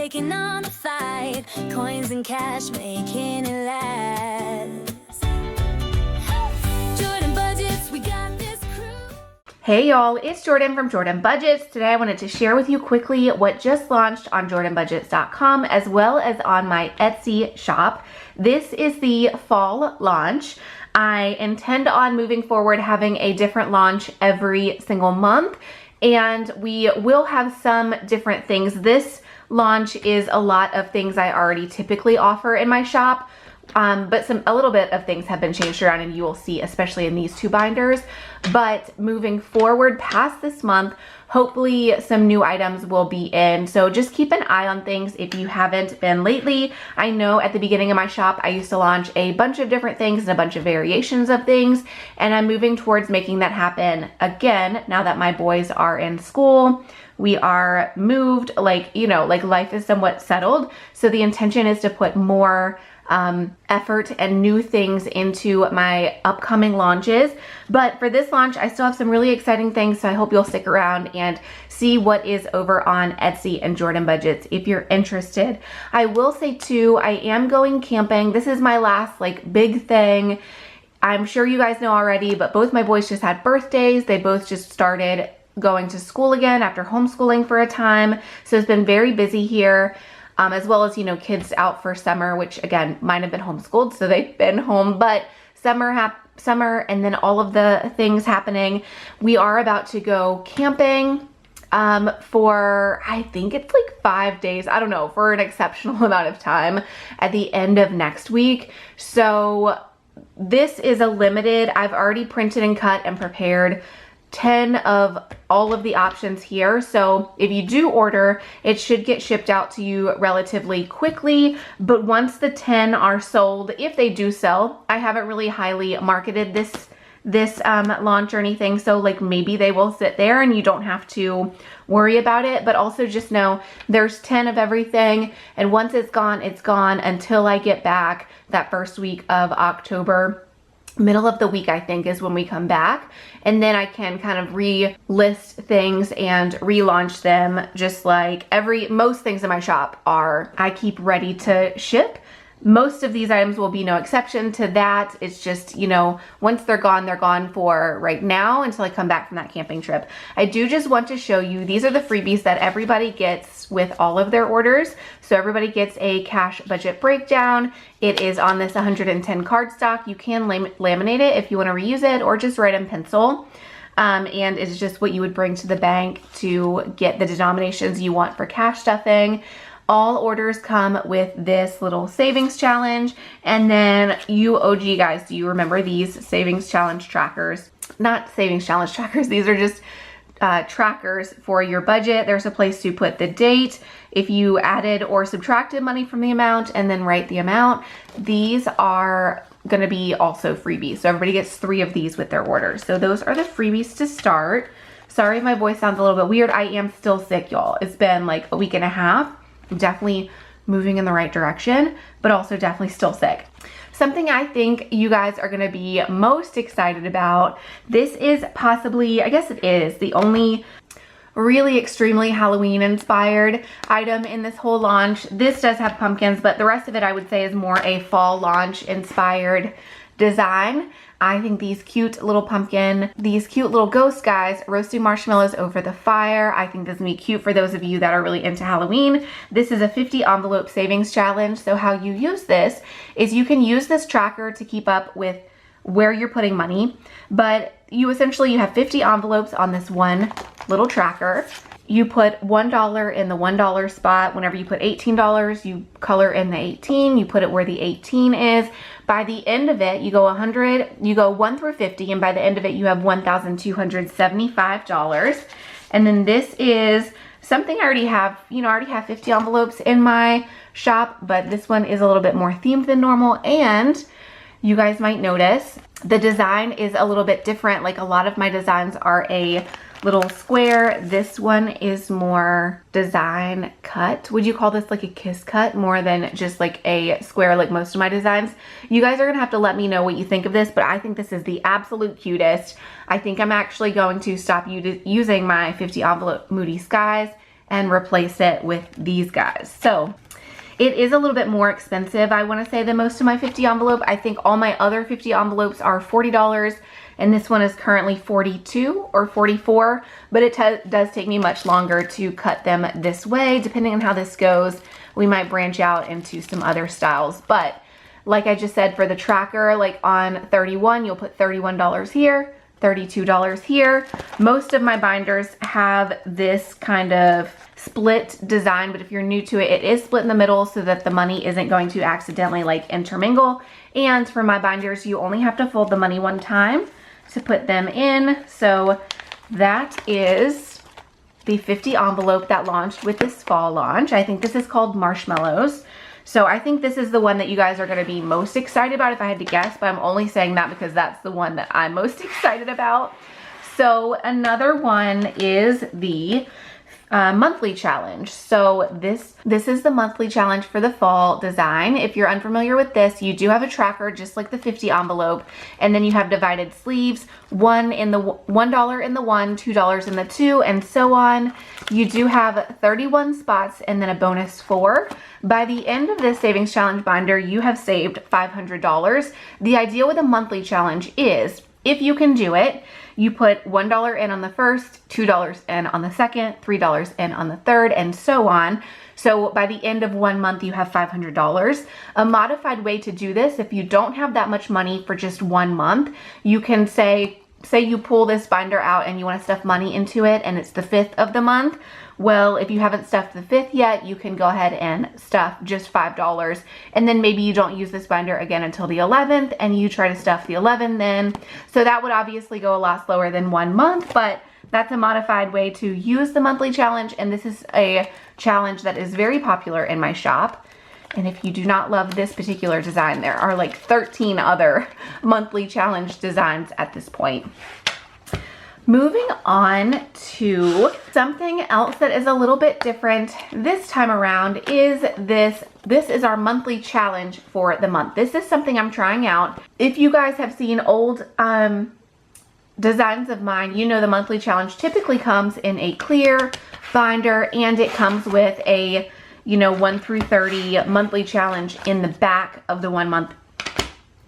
taking on the fight. Coins and cash making it last. Jordan Budgets, we got this crew. Hey y'all, it's Jordan from Jordan Budgets. Today I wanted to share with you quickly what just launched on jordanbudgets.com as well as on my Etsy shop. This is the fall launch. I intend on moving forward having a different launch every single month, and we will have some different things. This launch is a lot of things I already typically offer in my shop, but a little bit of things have been changed around, and you will see, especially in these two binders. But moving forward past this month, hopefully some new items will be in. So just keep an eye on things if you haven't been lately. I know at the beginning of my shop, I used to launch a bunch of different things and a bunch of variations of things, and I'm moving towards making that happen again now that my boys are in school. We are moved, like life is somewhat settled. So the intention is to put more effort and new things into my upcoming launches. But for this launch, I still have some really exciting things, so I hope you'll stick around and see what is over on Etsy and Jordan Budgets if you're interested. I will say too, I am going camping. This is my last big thing. I'm sure you guys know already, but both my boys just had birthdays. They both just started going to school again after homeschooling for a time. So it's been very busy here. As well as, kids out for summer, which again, mine have been homeschooled, so they've been home, but summer and then all of the things happening. We are about to go camping for, I think it's 5 days, I don't know, for an exceptional amount of time at the end of next week. So this is a limited, I've already printed and cut and prepared 10 of all of the options here. So if you do order, it should get shipped out to you relatively quickly. But once the 10 are sold, if they do sell, I haven't really highly marketed this launch or anything. So maybe they will sit there and you don't have to worry about it. But also just know there's 10 of everything. And once it's gone until I get back that first week of October. Middle of the week, I think, is when we come back, and then I can kind of relist things and relaunch them, just like most things in my shop I keep ready to ship. Most of these items will be no exception to that. It's just, once they're gone for right now until I come back from that camping trip. I do just want to show you, these are the freebies that everybody gets with all of their orders. So everybody gets a cash budget breakdown. It is on this 110 cardstock. You can laminate it if you want to reuse it, or just write in pencil. And it's just what you would bring to the bank to get the denominations you want for cash stuffing. All orders come with this little savings challenge. And then you OG guys, do you remember these savings challenge trackers? Not savings challenge trackers. These are just trackers for your budget. There's a place to put the date, if you added or subtracted money from the amount, and then write the amount. These are going to be also freebies. So everybody gets 3 of these with their orders. So those are the freebies to start. Sorry if my voice sounds a little bit weird. I am still sick, y'all. It's been a week and a half. Definitely moving in the right direction, but also definitely still sick. Something I think you guys are gonna be most excited about, this is possibly, I guess it is, the only really extremely Halloween inspired item in this whole launch. This does have pumpkins, but the rest of it I would say is more a fall launch inspired design. I think these cute little ghost guys roasting marshmallows over the fire. I think this is gonna be cute for those of you that are really into Halloween. This is a 50 envelope savings challenge. So how you use this is you can use this tracker to keep up with where you're putting money, but you have 50 envelopes on this one little tracker. You put $1 in the $1 spot. Whenever you put $18, you color in the 18, you put it where the 18 is. By the end of it, you go 1 through 50, and by the end of it, you have $1,275. And then this is something I already have, I already have 50 envelopes in my shop, but this one is a little bit more themed than normal. And you guys might notice the design is a little bit different. A lot of my designs are a little square. This one is more design cut. Would you call this a kiss cut more than just a square like most of my designs? You guys are gonna have to let me know what you think of this, but I think this is the absolute cutest. I think I'm actually going to stop using my 50 envelope Moody Skies and replace it with these guys. So it is a little bit more expensive, I want to say, than most of my 50 envelope. I think all my other 50 envelopes are $40, and this one is currently $42 or $44, but it does take me much longer to cut them this way. Depending on how this goes, we might branch out into some other styles. But like I just said, for the tracker, like on 31, you'll put $31 here, $32 here. Most of my binders have this kind of split design, but if you're new to it, it is split in the middle so that the money isn't going to accidentally like intermingle. And for my binders, you only have to fold the money one time to put them in. So that is the 50 envelope that launched with this fall launch. I think this is called Marshmallows. So I think this is the one that you guys are going to be most excited about if I had to guess, but I'm only saying that because that's the one that I'm most excited about. So another one is the monthly challenge. So this is the monthly challenge for the fall design. If you're unfamiliar with this, you do have a tracker just like the 50 envelope, and then you have divided sleeves, $1 in the $1 in the one, $2 in the two, and so on. You do have 31 spots and then a bonus 4. By the end of this savings challenge binder, you have saved $500. The idea with a monthly challenge is, if you can do it, you put $1 in on the first, $2 in on the second, $3 in on the third, and so on. So by the end of 1 month, you have $500. A modified way to do this, if you don't have that much money for just 1 month, you can say you pull this binder out and you want to stuff money into it and it's the 5th of the month. Well, if you haven't stuffed the 5th yet, you can go ahead and stuff just $5. And then maybe you don't use this binder again until the 11th and you try to stuff the 11th then. So that would obviously go a lot slower than 1 month, but that's a modified way to use the monthly challenge. And this is a challenge that is very popular in my shop. And if you do not love this particular design, there are like 13 other monthly challenge designs at this point. Moving on to something else that is a little bit different this time around is this. This is our monthly challenge for the month. This is something I'm trying out. If you guys have seen old designs of mine, you know the monthly challenge typically comes in a clear binder and it comes with a 1 through 30 monthly challenge in the back of the 1 month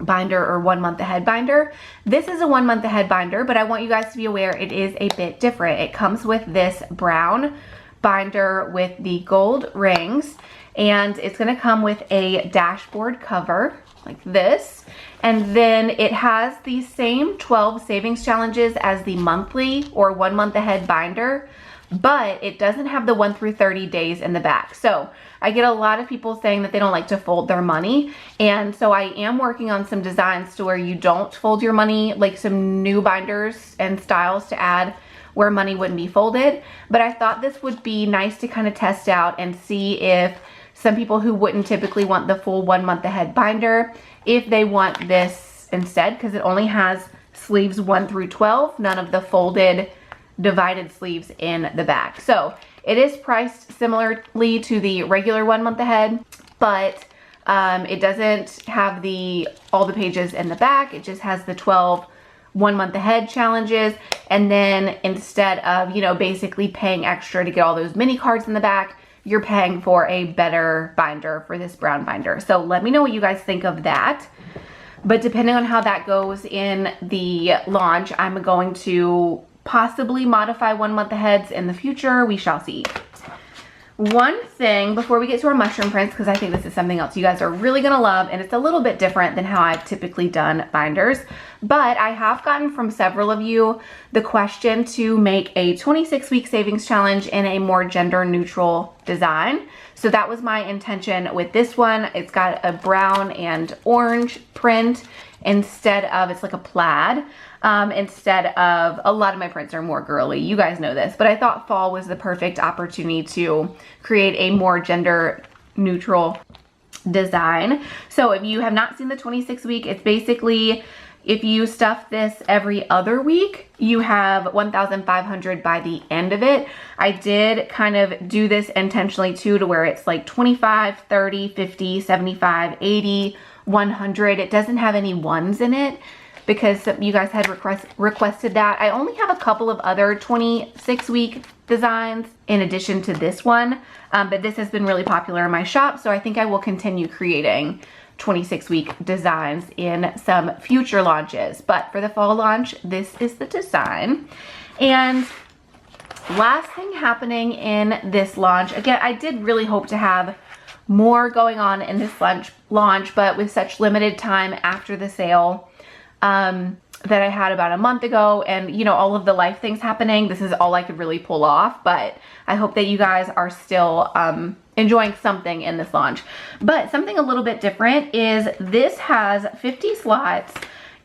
binder or 1 month ahead binder. This is a 1 month ahead binder, but I want you guys to be aware it is a bit different. It comes with this brown binder with the gold rings, and it's going to come with a dashboard cover like this. And then it has the same 12 savings challenges as the monthly or 1 month ahead binder, but it doesn't have the 1 through 30 days in the back. So I get a lot of people saying that they don't like to fold their money. And so I am working on some designs to where you don't fold your money, like some new binders and styles to add where money wouldn't be folded. But I thought this would be nice to kind of test out and see if some people who wouldn't typically want the full 1 month ahead binder, if they want this instead, because it only has sleeves 1 through 12, none of the folded divided sleeves in the back. So it is priced similarly to the regular 1 month ahead, but it doesn't have all the pages in the back. It just has the 12 1 month ahead challenges. And then instead of, basically paying extra to get all those mini cards in the back, you're paying for a better binder for this brown binder. So let me know what you guys think of that. But depending on how that goes in the launch, I'm going to possibly modify 1 month aheads in the future. We shall see. One thing before we get to our mushroom prints, because I think this is something else you guys are really gonna love, and it's a little bit different than how I've typically done binders, but I have gotten from several of you the question to make a 26-week savings challenge in a more gender neutral design. So that was my intention with this one. It's got a brown and orange print instead of, it's like a plaid. Instead of, a lot of my prints are more girly, you guys know this, but I thought fall was the perfect opportunity to create a more gender neutral design. So if you have not seen the 26 week, it's basically, if you stuff this every other week, you have 1,500 by the end of it. I did kind of do this intentionally too, to where it's like 25, 30, 50, 75, 80, 100. It doesn't have any ones in it, because you guys had requested that. I only have a couple of other 26 week designs in addition to this one, but this has been really popular in my shop, so I think I will continue creating 26-week designs in some future launches. But for the fall launch, this is the design. And last thing happening in this launch, again, I did really hope to have more going on in this launch, but with such limited time after the sale that I had about a month ago, and you know, all of the life things happening, this is all I could really pull off. But I hope that you guys are still enjoying something in this launch. But something a little bit different is this has 50 slots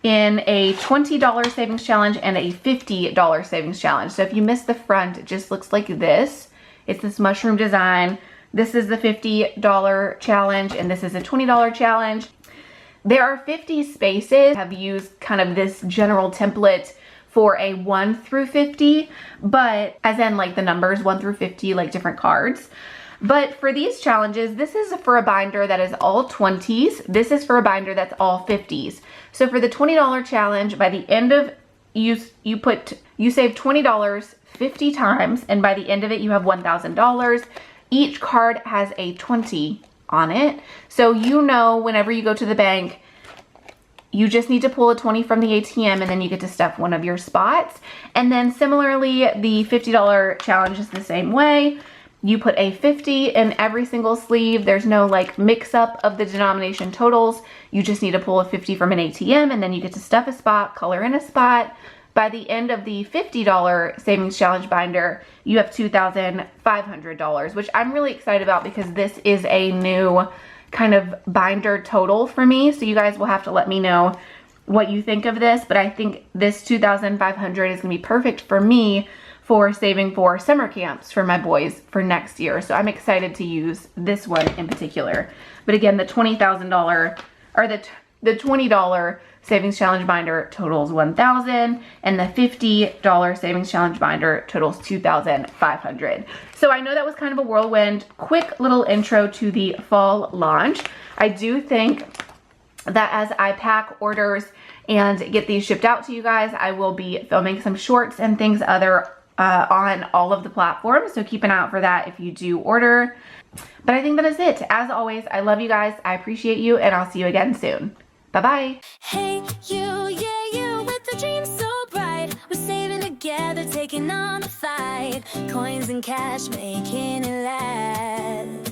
in a $20 savings challenge and a $50 savings challenge. So if you missed the front, it just looks like this. It's this mushroom design. This is the $50 challenge, and this is a $20 challenge. There are 50 spaces. I've used kind of this general template for a 1 through 50, but as in like the numbers 1 through 50, like different cards. But for these challenges, this is for a binder that is all 20s. This is for a binder that's all 50s. So for the $20 challenge, by the end of you save $20 50 times, and by the end of it you have $1,000. Each card has a 20 on it. So you know, whenever you go to the bank, you just need to pull a 20 from the ATM, and then you get to stuff one of your spots. And then similarly, the $50 challenge is the same way. You put a 50 in every single sleeve. There's no like mix up of the denomination totals. You just need to pull a 50 from an ATM, and then you get to stuff a spot, color in a spot. By the end of the $50 savings challenge binder, you have $2,500, which I'm really excited about because this is a new kind of binder total for me. So you guys will have to let me know what you think of this, but I think this $2,500 is gonna be perfect for me for saving for summer camps for my boys for next year. So I'm excited to use this one in particular. But again, the $20,000 or the $20 savings challenge binder totals $1,000, and the $50 savings challenge binder totals $2,500. So I know that was kind of a whirlwind, quick little intro to the fall launch. I do think that as I pack orders and get these shipped out to you guys, I will be filming some shorts and things on all of the platforms. So keep an eye out for that if you do order. But I think that is it. As always, I love you guys. I appreciate you, and I'll see you again soon. Bye-bye. Hey, yeah, you with the dream so bright. We're saving together, taking on the fight. Coins and cash, making it last.